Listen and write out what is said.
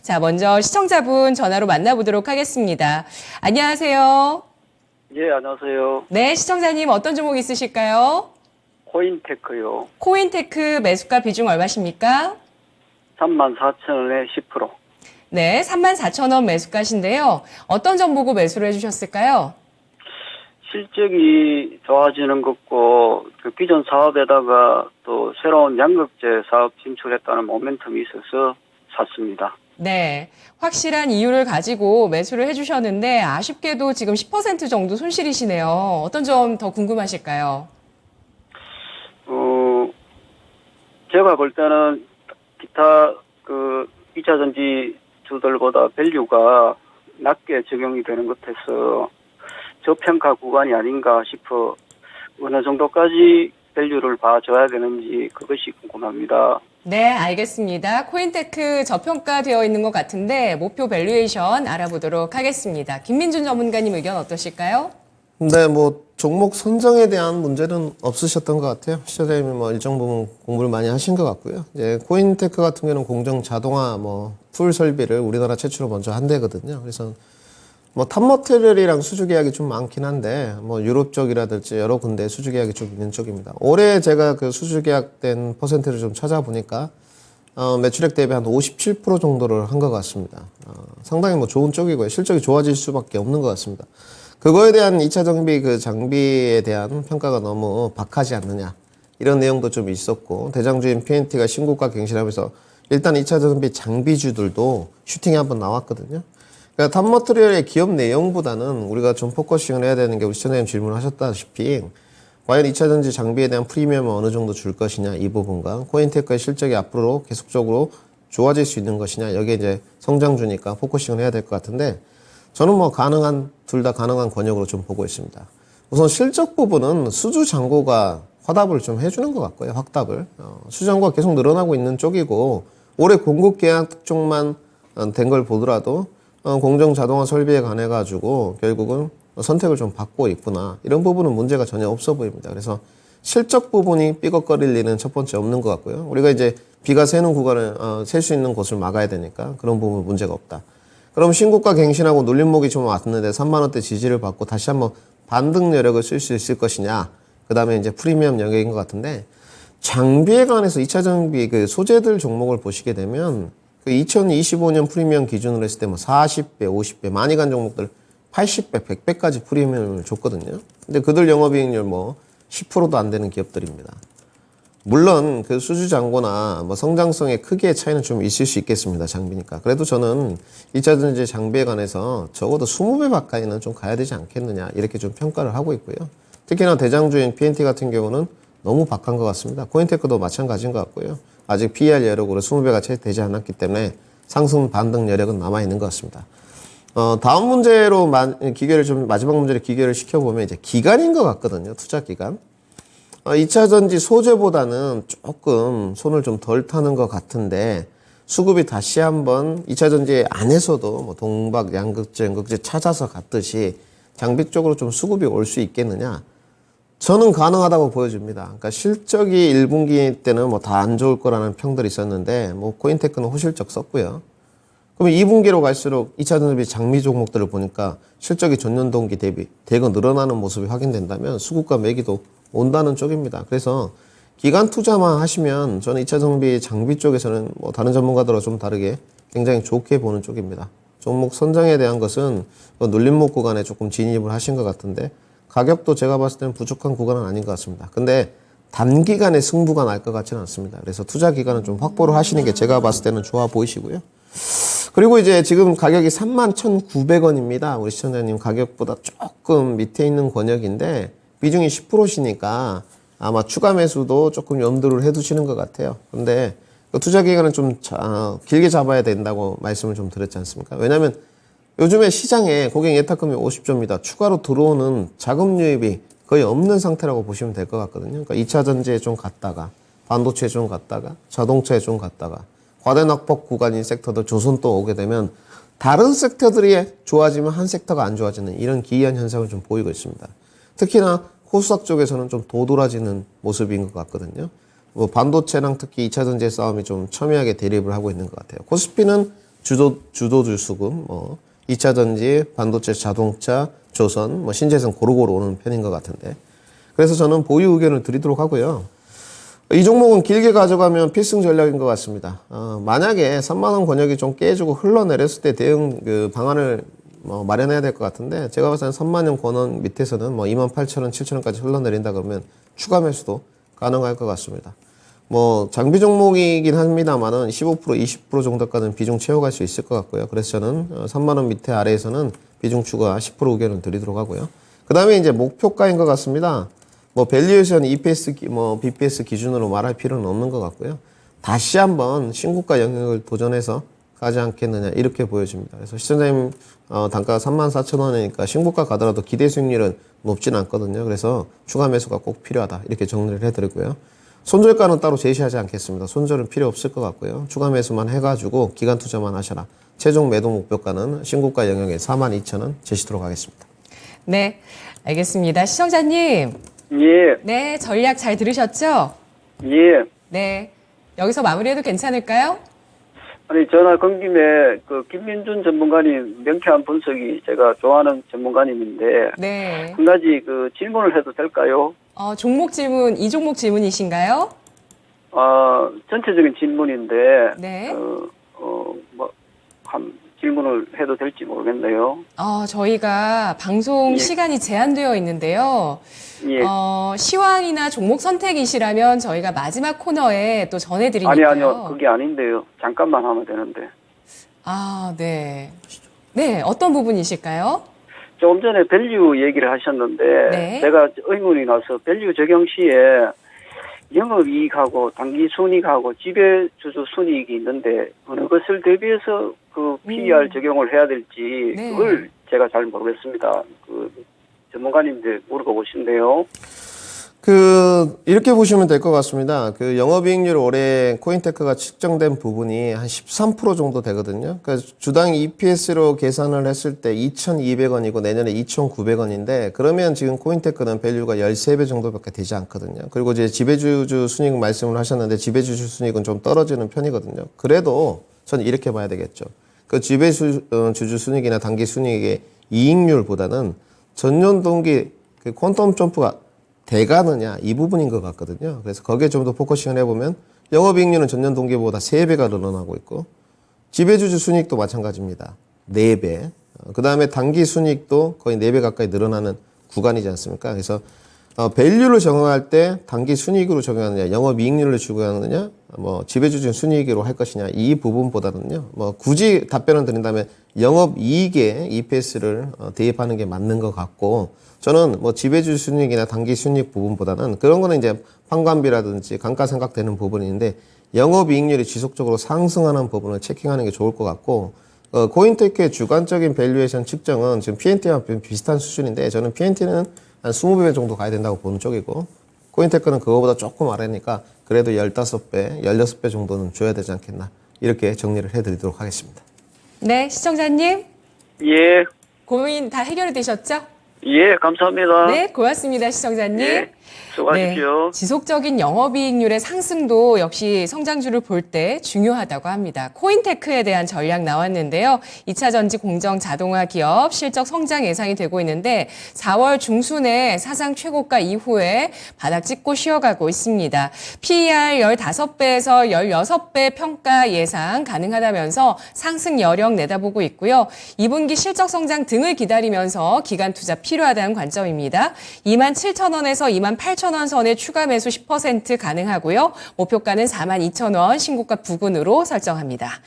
자, 먼저 시청자분 전화로 만나보도록 하겠습니다. 안녕하세요. 예, 안녕하세요. 네, 시청자님 어떤 종목 있으실까요? 코인테크요. 코인테크 매수가 비중 얼마십니까? 34,000원에 10%. 네, 34,000원 매수가신데요. 어떤 점 보고 매수를 해주셨을까요? 실적이 좋아지는 것고, 그 기존 사업에다가 또 새로운 양극재 사업 진출했다는 모멘텀이 있어서 샀습니다. 네, 확실한 이유를 가지고 매수를 해주셨는데 아쉽게도 지금 10% 정도 손실이시네요. 어떤 점 더 궁금하실까요? 제가 볼 때는 기타 그 2차전지 주들보다 밸류가 낮게 적용이 되는 것 같아서 저평가 구간이 아닌가 싶어 어느 정도까지 밸류를 봐줘야 되는지 그것이 궁금합니다. 네, 알겠습니다. 코인테크 저평가되어 있는 것 같은데 목표 밸류에이션 알아보도록 하겠습니다. 김민준 전문가님 의견 어떠실까요? 네, 뭐 종목 선정에 대한 문제는 없으셨던 것 같아요. 시청자님이 뭐 일정 부분 공부를 많이 하신 것 같고요. 이제 코인테크 같은 경우는 공정 자동화 풀 설비를 우리나라 최초로 먼저 한대거든요. 그래서 뭐 탑머티리얼이랑 수주 계약이 좀 많긴 한데 유럽 쪽이라든지 여러 군데 수주 계약이 좀 있는 쪽입니다. 올해 제가 그 수주 계약된 퍼센트를 좀 찾아보니까 매출액 대비 한 57% 정도를 한 것 같습니다. 상당히 뭐 좋은 쪽이고요. 실적이 좋아질 수밖에 없는 것 같습니다. 그거에 대한 2차 정비 그 장비에 대한 평가가 너무 박하지 않느냐 이런 내용도 좀 있었고, 대장주인 PNT가 신고가 갱신하면서 일단 2차 정비 장비주들도 슈팅이 한번 나왔거든요. 그러니까 탑머티리얼의 기업 내용보다는 우리가 좀 포커싱을 해야 되는 게, 우리 시청자님 질문하셨다시피 과연 2차 전지 장비에 대한 프리미엄을 어느 정도 줄 것이냐, 이 부분과 코인테크의 실적이 앞으로 계속적으로 좋아질 수 있는 것이냐, 여기에 이제 성장주니까 포커싱을 해야 될 것 같은데, 저는 둘 다 가능한 권역으로 좀 보고 있습니다. 우선 실적 부분은 수주 잔고가 화답을 좀 해주는 것 같고요. 확답을. 수주 잔고가 계속 늘어나고 있는 쪽이고, 올해 공급 계약 쪽만 된 걸 보더라도 공정 자동화 설비에 관해 가지고 결국은 선택을 좀 받고 있구나, 이런 부분은 문제가 전혀 없어 보입니다. 그래서 실적 부분이 삐걱거릴 일은 첫 번째 없는 것 같고요. 우리가 이제 비가 새는 구간을 셀 수 있는 곳을 막아야 되니까 그런 부분 문제가 없다. 그럼 신고가 갱신하고 눌림목이 좀 왔는데 3만원대 지지를 받고 다시 한번 반등 여력을 쓸 수 있을 것이냐, 그 다음에 이제 프리미엄 영역인 것 같은데, 장비에 관해서 2차 장비 그 소재들 종목을 보시게 되면 그 2025년 프리미엄 기준으로 했을 때 40배, 50배, 많이 간 종목들 80배, 100배까지 프리미엄을 줬거든요. 근데 그들 영업이익률 10%도 안 되는 기업들입니다. 물론 그 수주 잔고나 성장성의 크기의 차이는 좀 있을 수 있겠습니다. 장비니까. 그래도 저는 2차 전지 장비에 관해서 적어도 20배 가까이는 좀 가야 되지 않겠느냐, 이렇게 좀 평가를 하고 있고요. 특히나 대장주인 PNT 같은 경우는 너무 박한 것 같습니다. 코인테크도 마찬가지인 것 같고요. 아직 PER 여력으로 20배가 채 되지 않았기 때문에 상승 반등 여력은 남아있는 것 같습니다. 다음 문제로 마지막 문제를 기결을 시켜보면 이제 기간인 것 같거든요. 투자 기간. 2차 전지 소재보다는 조금 손을 좀 덜 타는 것 같은데, 수급이 다시 한번 2차 전지 안에서도 동박, 양극재, 연극재 찾아서 갔듯이 장비 쪽으로 좀 수급이 올 수 있겠느냐? 저는 가능하다고 보여집니다. 그러니까 실적이 1분기 때는 다 안 좋을 거라는 평들이 있었는데, 코인테크는 호실적 썼고요. 그러면 2분기로 갈수록 2차 전지 장비 종목들을 보니까 실적이 전년 동기 대비 대거 늘어나는 모습이 확인된다면 수급과 매기도 온다는 쪽입니다. 그래서 기간 투자만 하시면 저는 2차 정비 장비 쪽에서는 다른 전문가들과 좀 다르게 굉장히 좋게 보는 쪽입니다. 종목 선정에 대한 것은 눌림목 구간에 조금 진입을 하신 것 같은데, 가격도 제가 봤을 때는 부족한 구간은 아닌 것 같습니다. 근데 단기간에 승부가 날 것 같지는 않습니다. 그래서 투자 기간은 좀 확보를 하시는 게 제가 봤을 때는 좋아 보이시고요. 그리고 이제 지금 가격이 31,900원입니다. 우리 시청자님 가격보다 조금 밑에 있는 권역인데 비중이 10%시니까 아마 추가 매수도 조금 염두를 해두시는 것 같아요. 근데 그 투자 기간은 좀 길게 잡아야 된다고 말씀을 좀 드렸지 않습니까? 왜냐하면 요즘에 시장에 고객 예탁금이 50조입니다. 추가로 들어오는 자금 유입이 거의 없는 상태라고 보시면 될 것 같거든요. 그러니까 2차 전지에 좀 갔다가, 반도체에 좀 갔다가, 자동차에 좀 갔다가, 과대낙폭 구간인 섹터들 조선 또 오게 되면 다른 섹터들이 좋아지면 한 섹터가 안 좋아지는 이런 기이한 현상을 좀 보이고 있습니다. 특히나 코스닥 쪽에서는 좀 도드라지는 모습인 것 같거든요. 반도체랑 특히 2차 전지의 싸움이 좀 첨예하게 대립을 하고 있는 것 같아요. 코스피는 주도주 수급, 뭐 2차 전지, 반도체, 자동차, 조선, 뭐 신재생 고루고루 오는 편인 것 같은데. 그래서 저는 보유 의견을 드리도록 하고요. 이 종목은 길게 가져가면 필승 전략인 것 같습니다. 만약에 3만 원 권역이 좀 깨지고 흘러내렸을 때 대응 방안을 마련해야 될 것 같은데, 제가 봤을 때는 3만 원 권원 밑에서는 뭐 28,000원, 7,000원까지 흘러내린다 그러면 추가 매수도 가능할 것 같습니다. 뭐 장비 종목이긴 합니다만은 15%, 20% 정도까지는 비중 채워갈 수 있을 것 같고요. 그래서 저는 3만 원 밑에 아래에서는 비중 추가 10% 의견을 드리도록 하고요. 그 다음에 이제 목표가인 것 같습니다. 뭐 밸류에이션, EPS, BPS 기준으로 말할 필요는 없는 것 같고요. 다시 한번 신고가 영역을 도전해서 가지 않겠느냐 이렇게 보여집니다. 그래서 시청자님 단가가 34,000원이니까 신고가 가더라도 기대 수익률은 높진 않거든요. 그래서 추가 매수가 꼭 필요하다 이렇게 정리를 해드리고요. 손절가는 따로 제시하지 않겠습니다. 손절은 필요 없을 것 같고요. 추가 매수만 해가지고 기간 투자만 하셔라. 최종 매도 목표가는 신고가 영역에 42,000원 제시도록 하겠습니다. 네, 알겠습니다. 시청자님. 예, 네, 전략 잘 들으셨죠? 예. 네. 여기서 마무리해도 괜찮을까요? 아니, 전화 건 김에 그 김민준 전문가님 명쾌한 분석이 제가 좋아하는 전문가님인데, 네. 한 가지 그 질문을 해도 될까요? 종목 질문, 이 종목 질문이신가요? 전체적인 질문인데, 네. 한 질문을 해도 될지 모르겠네요. 저희가 방송 예. 시간이 제한되어 있는데요. 예. 시황이나 종목 선택이시라면 저희가 마지막 코너에 또 전해드리니까요. 아니요. 그게 아닌데요. 잠깐만 하면 되는데. 네. 네, 어떤 부분이실까요? 조금 전에 밸류 얘기를 하셨는데, 네. 제가 의문이 나서 밸류 적용 시에 영업이익하고 당기순이익하고 지배주주 순이익이 있는데, 어느 것을 대비해서 그 PER 적용을 해야 될지, 네. 그걸 제가 잘 모르겠습니다. 그 전문가님들 물어보고 싶네요. 이렇게 보시면 될 것 같습니다. 영업이익률 올해 코인테크가 측정된 부분이 한 13% 정도 되거든요. 그러니까 주당 EPS로 계산을 했을 때 2,200원이고 내년에 2,900원인데, 그러면 지금 코인테크는 밸류가 13배 정도밖에 되지 않거든요. 그리고 이제 지배주주 순이익 말씀을 하셨는데, 지배주주 순이익은 좀 떨어지는 편이거든요. 그래도 저는 이렇게 봐야 되겠죠. 그 지배주주 순이익이나 단기 순이익의 이익률보다는 전년 동기 퀀텀 점프가 돼가느냐 이 부분인 것 같거든요. 그래서 거기에 좀 더 포커싱을 해보면 영업이익률은 전년 동기보다 3배가 늘어나고 있고, 지배주주 순이익도 마찬가지입니다. 4배. 그 다음에 단기 순이익도 거의 4배 가까이 늘어나는 구간이지 않습니까? 그래서 밸류를 적용할 때 단기 순이익으로 적용하느냐, 영업이익률을 적용하느냐, 지배주주 순이익으로 할 것이냐 이 부분보다는요. 굳이 답변을 드린다면 영업이익에 EPS를 대입하는 게 맞는 것 같고, 저는 지배주주 순이익이나 단기 순이익 부분보다는 그런 거는 이제 판관비라든지 감가상각되는 부분인데, 영업이익률이 지속적으로 상승하는 부분을 체킹하는 게 좋을 것 같고, 코인테크의 주관적인 밸류에이션 측정은 지금 PNT와 비슷한 수준인데, 저는 PNT는 한 20배 정도 가야 된다고 보는 쪽이고, 코인테크는 그거보다 조금 아래니까 그래도 15배, 16배 정도는 줘야 되지 않겠나 이렇게 정리를 해드리도록 하겠습니다. 네, 시청자님. 예. 고민 다 해결이 되셨죠? 예, 감사합니다. 네, 고맙습니다, 시청자님. 예. 수고하십시오. 네, 지속적인 영업이익률의 상승도 역시 성장주를 볼 때 중요하다고 합니다. 코인테크에 대한 전략 나왔는데요. 2차 전지 공정 자동화 기업 실적 성장 예상이 되고 있는데 4월 중순에 사상 최고가 이후에 바닥 찍고 쉬어가고 있습니다. PER 15배에서 16배 평가 예상 가능하다면서 상승 여력 내다보고 있고요. 2분기 실적 성장 등을 기다리면서 기간 투자 필요하다는 관점입니다. 27,000원에서 28,000원 선에 추가 매수 10% 가능하고요. 목표가는 42,000원 신고가 부근으로 설정합니다.